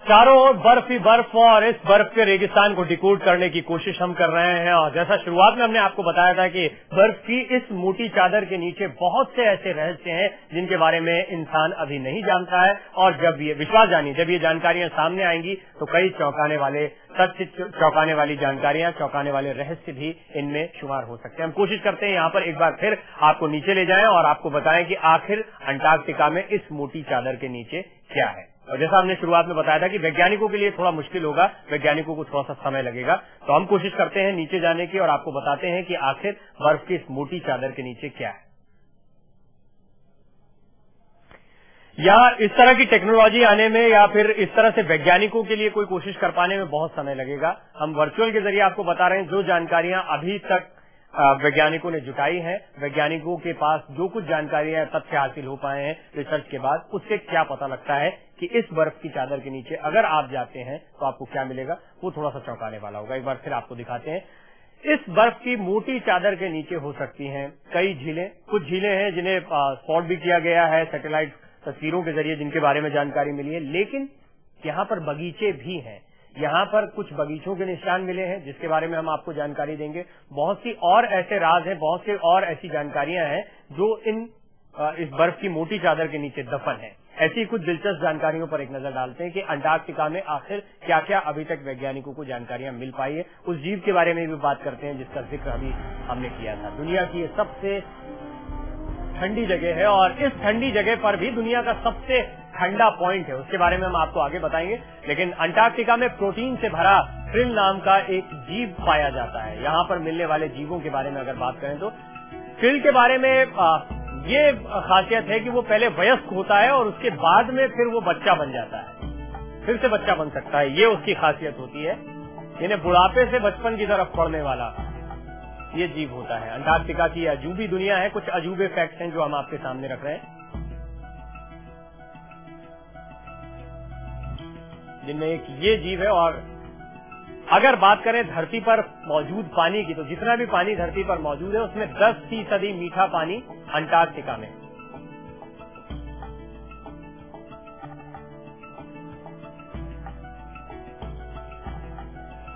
चारों ओर बर्फ ही बर्फ और इस बर्फ के रेगिस्तान को डिकोड करने की कोशिश हम कर रहे हैं। और जैसा शुरुआत में हमने आपको बताया था कि बर्फ की इस मोटी चादर के नीचे बहुत से ऐसे रहस्य हैं जिनके बारे में इंसान अभी नहीं जानता है। और जब ये विश्वास जानिए, जब ये जानकारियां सामने आएंगी तो कई चौंकाने वाले सत्य, चौंकाने वाली जानकारियां, चौंकाने वाले रहस्य भी इनमें शुमार हो सकते हैं। हम कोशिश करते हैं यहाँ पर एक बार फिर आपको नीचे ले जाएं और आपको बताएं कि आखिर अंटार्कटिका में इस मोटी चादर के नीचे क्या है। और जैसा हमने शुरुआत में बताया था कि वैज्ञानिकों के लिए थोड़ा मुश्किल होगा, वैज्ञानिकों को थोड़ा सा समय लगेगा, तो हम कोशिश करते हैं नीचे जाने की और आपको बताते हैं कि आखिर बर्फ की इस मोटी चादर के नीचे क्या है। या इस तरह की टेक्नोलॉजी आने में या फिर इस तरह से वैज्ञानिकों के लिए कोई कोशिश कर पाने में बहुत समय लगेगा। हम वर्चुअल के जरिए आपको बता रहे हैं जो जानकारियां अभी तक वैज्ञानिकों ने जुटाई हैं, वैज्ञानिकों के पास जो कुछ जानकारियां तथ्य हासिल हो पाए हैं रिसर्च के बाद, उससे क्या पता लगता है कि इस बर्फ की चादर के नीचे अगर आप जाते हैं तो आपको क्या मिलेगा, वो थोड़ा सा चौंकाने वाला होगा। एक बार फिर आपको दिखाते हैं। इस बर्फ की मोटी चादर के नीचे हो सकती हैं कई झीलें। कुछ झीलें हैं जिन्हें स्पॉट भी किया गया है सैटेलाइट तस्वीरों के जरिए, जिनके बारे में जानकारी मिली है। लेकिन यहाँ पर बगीचे भी हैं, यहाँ पर कुछ बगीचों के निशान मिले हैं जिसके बारे में हम आपको जानकारी देंगे। बहुत सी और ऐसे राज हैं, बहुत सी और ऐसी जानकारियां हैं जो इस बर्फ की मोटी चादर के नीचे दफन है। ऐसी कुछ दिलचस्प जानकारियों पर एक नजर डालते हैं कि अंटार्कटिका में आखिर क्या क्या अभी तक वैज्ञानिकों को जानकारियां मिल पाई है। उस जीव के बारे में भी बात करते हैं जिसका जिक्र अभी हमने किया था। दुनिया की ये सबसे ठंडी जगह है और इस ठंडी जगह पर भी दुनिया का सबसे ठंडा पॉइंट है, उसके बारे में हम आपको आगे बताएंगे। लेकिन अंटार्कटिका में प्रोटीन से भरा krill नाम का एक जीव पाया जाता है। यहाँ पर मिलने वाले जीवों के बारे में अगर बात करें तो krill के बारे में ये खासियत है कि वो पहले वयस्क होता है और उसके बाद में फिर वो बच्चा बन जाता है, फिर से बच्चा बन सकता है। ये उसकी खासियत होती है। यानी बुढ़ापे से बचपन की तरफ बढ़ने वाला ये जीव होता है। अंटार्कटिका की अजूबी दुनिया है। कुछ अजूबे फैक्ट्स हैं जो हम आपके सामने रख रहे हैं, जिनमें एक ये जीव है। और अगर बात करें धरती पर मौजूद पानी की, तो जितना भी पानी धरती पर मौजूद है उसमें 10% मीठा पानी अंटार्कटिका में।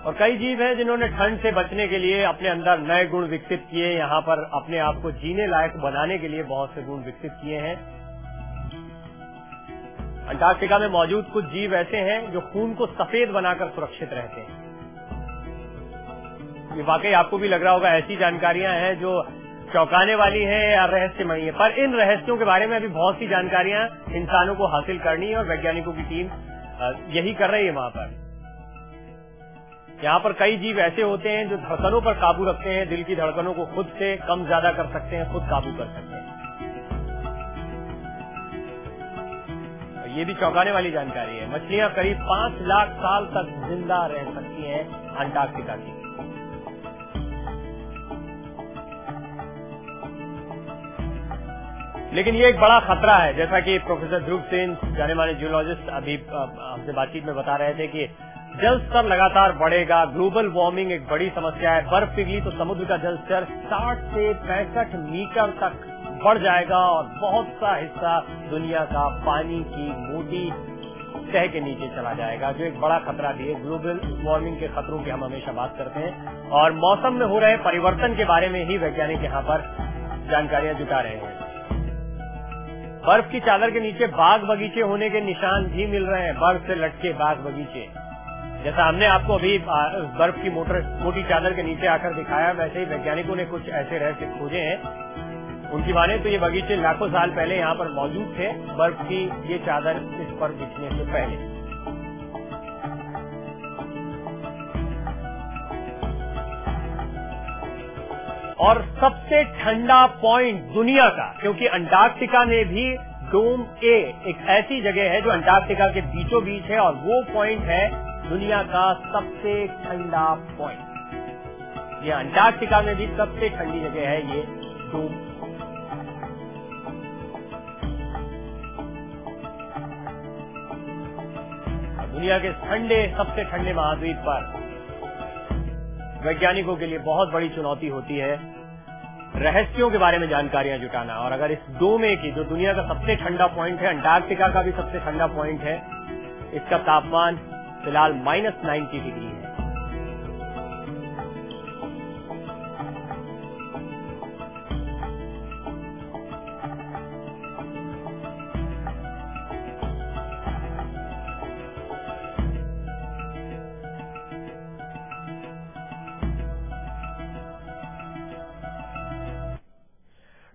और कई जीव हैं जिन्होंने ठंड से बचने के लिए अपने अंदर नए गुण विकसित किए, यहाँ पर अपने आप को जीने लायक बनाने के लिए बहुत से गुण विकसित किए हैं। अंटार्कटिका में मौजूद कुछ जीव ऐसे हैं जो खून को सफेद बनाकर सुरक्षित रहते हैं। ये वाकई आपको भी लग रहा होगा ऐसी जानकारियां हैं जो चौंकाने वाली हैं या रहस्यमयी है, पर इन रहस्यों के बारे में अभी बहुत सी जानकारियां इंसानों को हासिल करनी है और वैज्ञानिकों की टीम यही कर रही है। वहां पर यहाँ पर कई जीव ऐसे होते हैं जो धड़कनों पर काबू रखते हैं, दिल की धड़कनों को खुद से कम ज्यादा कर सकते हैं, खुद काबू कर सकते हैं। ये भी चौंकाने वाली जानकारी है। मछलियां करीब 5 लाख साल तक जिंदा रह सकती हैं अंटार्कटिका की। लेकिन ये एक बड़ा खतरा है, जैसा कि प्रोफेसर ध्रुव सेन, जाने माने जियोलॉजिस्ट, अभी हमसे बातचीत में बता रहे थे कि जल स्तर लगातार बढ़ेगा। ग्लोबल वार्मिंग एक बड़ी समस्या है। बर्फ पिघली तो समुद्र का जल स्तर 60 से 65 मीटर तक बढ़ जाएगा और बहुत सा हिस्सा दुनिया का पानी की मोटी तह के नीचे चला जाएगा, जो एक बड़ा खतरा भी है। ग्लोबल वार्मिंग के खतरों की हम हमेशा बात करते हैं और मौसम में हो रहे परिवर्तन के बारे में ही वैज्ञानिक यहाँ पर जानकारियां जुटा रहे हैं। बर्फ की चादर के नीचे बाग बगीचे होने के निशान भी मिल रहे हैं, बर्फ से लटके बाग बगीचे। जैसा हमने आपको अभी बर्फ की मोटी चादर के नीचे आकर दिखाया, वैसे ही वैज्ञानिकों ने कुछ ऐसे रहस्य खोजे हैं। उनकी माने तो ये बगीचे लाखों साल पहले यहाँ पर मौजूद थे, बर्फ की ये चादर इस पर बिछने से पहले। और सबसे ठंडा पॉइंट दुनिया का, क्योंकि अंटार्कटिका में भी डोम ए एक ऐसी जगह है जो अंटार्कटिका के बीचों बीच है और वो पॉइंट है दुनिया का सबसे ठंडा पॉइंट। ये अंटार्कटिका में भी सबसे ठंडी जगह है ये डोम। दुनिया के सबसे ठंडे महाद्वीप पर वैज्ञानिकों के लिए बहुत बड़ी चुनौती होती है रहस्यों के बारे में जानकारियां जुटाना। और अगर इस डोम ए की, जो दुनिया का सबसे ठंडा पॉइंट है, अंटार्कटिका का भी सबसे ठंडा पॉइंट है, इसका तापमान फिलहाल -90 डिग्री है।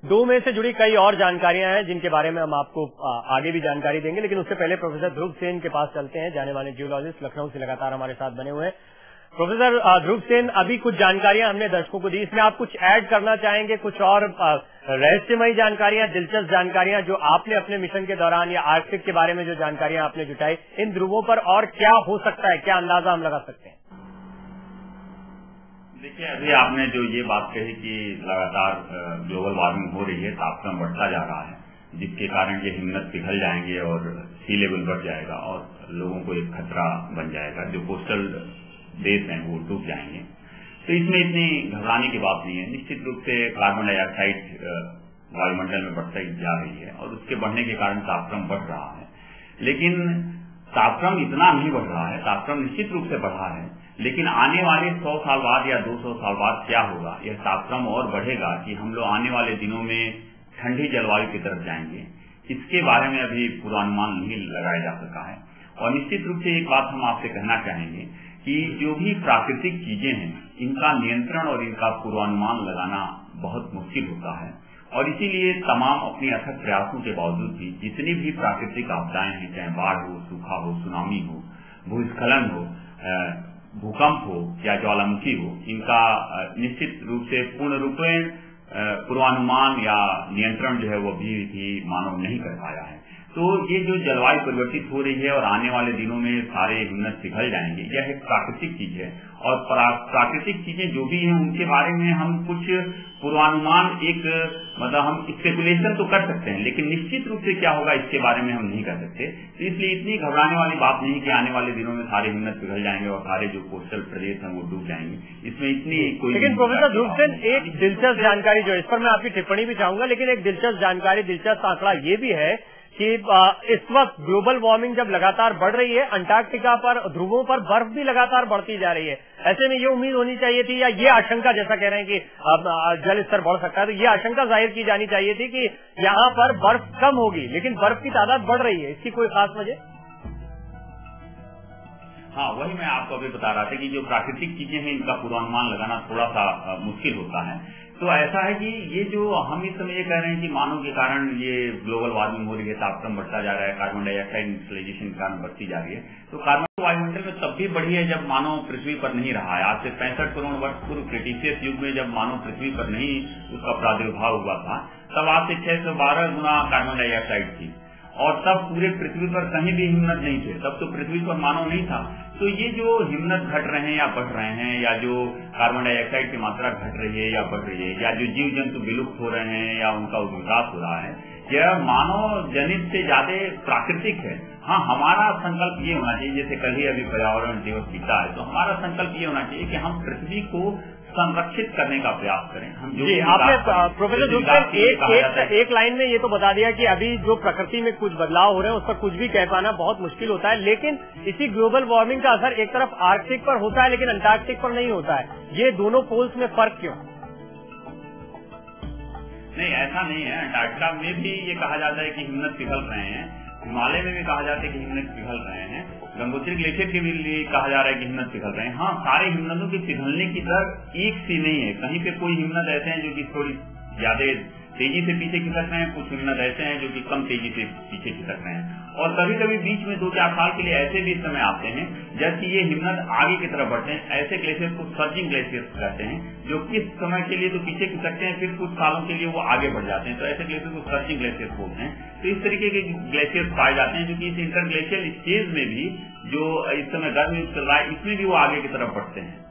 डोमेन से जुड़ी कई और जानकारियां हैं जिनके बारे में हम आपको आगे भी जानकारी देंगे, लेकिन उससे पहले प्रोफेसर ध्रुव सेन के पास चलते हैं। जाने माने जियोलॉजिस्ट लखनऊ से लगातार हमारे साथ बने हुए हैं। प्रोफेसर ध्रुव सेन, अभी कुछ जानकारियां हमने दर्शकों को दी, इसमें आप कुछ ऐड करना चाहेंगे? कुछ और रहस्यमयी जानकारियां, दिलचस्प जानकारियां जो आपने अपने मिशन के दौरान या आर्कटिक के बारे में जो जानकारियां आपने जुटाई, इन ध्रुवों पर और क्या हो सकता है, क्या अंदाजा हम लगा सकते हैं? देखिए, अभी आपने जो ये बात कही कि लगातार ग्लोबल वार्मिंग हो रही है, तापमान बढ़ता जा रहा है, जिसके कारण ये हिमनद पिघल जाएंगे और सी लेवल बढ़ जाएगा और लोगों को एक खतरा बन जाएगा। जो कोस्टल देश हैं वो डूब जाएंगे। तो इसमें इतनी घबराने की बात नहीं है। निश्चित रूप से कार्बन डाइऑक्साइड वायुमंडल में बढ़ती जा रही है और उसके बढ़ने के कारण तापक्रम बढ़ रहा है, लेकिन तापक्रम इतना नहीं बढ़ रहा है। तापक्रम निश्चित रूप से बढ़ा है, लेकिन आने वाले 100 साल बाद या 200 साल बाद क्या होगा? यह तापक्रम और बढ़ेगा कि हम लोग आने वाले दिनों में ठंडी जलवायु की तरफ जाएंगे, इसके बारे में अभी पूर्वानुमान नहीं लगाया जा सका है। और निश्चित रूप से एक बात हम आपसे कहना चाहेंगे कि जो भी प्राकृतिक चीजें हैं, इनका नियंत्रण और इनका पूर्वानुमान लगाना बहुत मुश्किल होता है। और इसीलिए तमाम अपने अथक प्रयासों के बावजूद भी जितनी भी प्राकृतिक आपदाएं हैं, चाहे बाढ़ हो, सूखा हो, सुनामी हो, भूस्खलन हो, भूकंप हो या ज्वालामुखी हो, इनका निश्चित रूप से पूर्ण रूप में पूर्वानुमान या नियंत्रण जो है वो भी मानव नहीं कर पाया है। तो ये जो जलवायु परिवर्तित हो रही है और आने वाले दिनों में सारे हिमनद पिघल जाएंगे, यह एक प्राकृतिक चीज है। और प्राकृतिक चीजें जो भी हैं उनके बारे में हम कुछ पूर्वानुमान मतलब हम स्पेकुलेशन तो कर सकते हैं, लेकिन निश्चित रूप से क्या होगा इसके बारे में हम नहीं कर सकते। तो इसलिए इतनी घबराने वाली बात नहीं कि आने वाले दिनों में सारे हिमनद पिघल जाएंगे और सारे जो कोस्टल प्रदेश हैं वो डूब जाएंगे, इसमें इतनी कोई। लेकिन प्रोफेसर ध्रुव सेन, एक दिलचस्प जानकारी जो इस पर मैं आपकी टिप्पणी भी चाहूंगा, लेकिन एक दिलचस्प जानकारी, दिलचस्प आंकड़ा ये भी है कि इस वक्त ग्लोबल वार्मिंग जब लगातार बढ़ रही है, अंटार्कटिका पर, ध्रुवों पर बर्फ भी लगातार बढ़ती जा रही है। ऐसे में ये उम्मीद होनी चाहिए थी, या ये आशंका, जैसा कह रहे हैं कि जल स्तर बढ़ सकता है, तो ये आशंका जाहिर की जानी चाहिए थी कि यहाँ पर बर्फ कम होगी, लेकिन बर्फ की तादाद बढ़ रही है। इसकी कोई खास वजह? हाँ, वही मैं आपको अभी बता रहा था कि जो प्राकृतिक चीजें हैं इनका पूर्वानुमान लगाना थोड़ा सा मुश्किल होता है। तो ऐसा है कि ये जो हम इस समय ये कह रहे हैं कि मानव के कारण ये ग्लोबल वार्मिंग हो रही है, तापक्रम बढ़ता जा रहा है, कार्बन डाइऑक्साइड इंस्टॉलेशन के कारण बढ़ती जा रही है। तो कार्बन वायुमंडल में तब भी बढ़ी है जब मानव पृथ्वी पर नहीं रहा है। आज से 65 करोड़ वर्ष पूर्व क्रिटेशियस युग में जब मानव पृथ्वी पर नहीं उसका प्रादुर्भाव हुआ था, तब आज से 612 गुना कार्बन डाइऑक्साइड थी और तब पूरे पृथ्वी पर कहीं भी हिमनद नहीं थे। तब तो पृथ्वी पर मानव नहीं था। तो ये जो हिमनद घट रहे हैं या बढ़ रहे हैं, या जो कार्बन डाइऑक्साइड की मात्रा घट रही है या बढ़ रही है, या जो जीव जंतु विलुप्त हो रहे हैं या उनका विकास हो रहा है, यह मानव जनित से ज्यादा प्राकृतिक है। हाँ, हमारा संकल्प ये होना चाहिए, जैसे कल ही अभी पर्यावरण दिवस बीता है, तो हमारा संकल्प ये होना चाहिए कि हम पृथ्वी को संरक्षित करने का प्रयास करें। हम जो आपने प्रोफेसर ध्रुव सेन एक लाइन में ये तो बता दिया कि अभी जो प्रकृति में कुछ बदलाव हो रहे हैं उस पर कुछ भी कह पाना बहुत मुश्किल होता है, लेकिन इसी ग्लोबल वार्मिंग का असर एक तरफ आर्कटिक पर होता है लेकिन अंटार्कटिक पर नहीं होता है। ये दोनों पोल्स में फर्क क्यों? नहीं, ऐसा नहीं है। अंटार्कटिका में भी ये कहा जाता है कि हिमनद पिघल रहे हैं, हिमालय में भी कहा जाता है कि हिमनद पिघल रहे हैं, गंगोत्री ग्लेशियर के भी लिए कहा जा रहा है कि हिमनद पिघल रहे हैं। हाँ, सारे हिमनदों के पिघलने की दर एक सी नहीं है। कहीं पे कोई हिमनद ऐसे हैं जो कि थोड़ी ज्यादा तेजी से पीछे खिसक रहे हैं, कुछ हिमनद ऐसे हैं जो कि कम तेजी से पीछे खिसक रहे हैं। और कभी कभी बीच में 2-4 साल के लिए ऐसे भी समय आते हैं जब कि ये हिमनद आगे की तरफ बढ़ते हैं। ऐसे ग्लेशियर को सर्जिंग ग्लेशियर्स कहते हैं, जो किस समय के लिए तो पीछे खिसकते हैं, फिर कुछ सालों के लिए वो आगे बढ़ जाते हैं। तो ऐसे ग्लेशियर को सर्जिंग ग्लेशियर्स बोलते हैं। तो इस तरीके के ग्लेशियर्स पाए जाते हैं जो कि इस इंटरग्लेशियल स्टेज में भी, जो इस समय गर्म युग चल रहा है, इसमें भी वो आगे की तरफ बढ़ते हैं।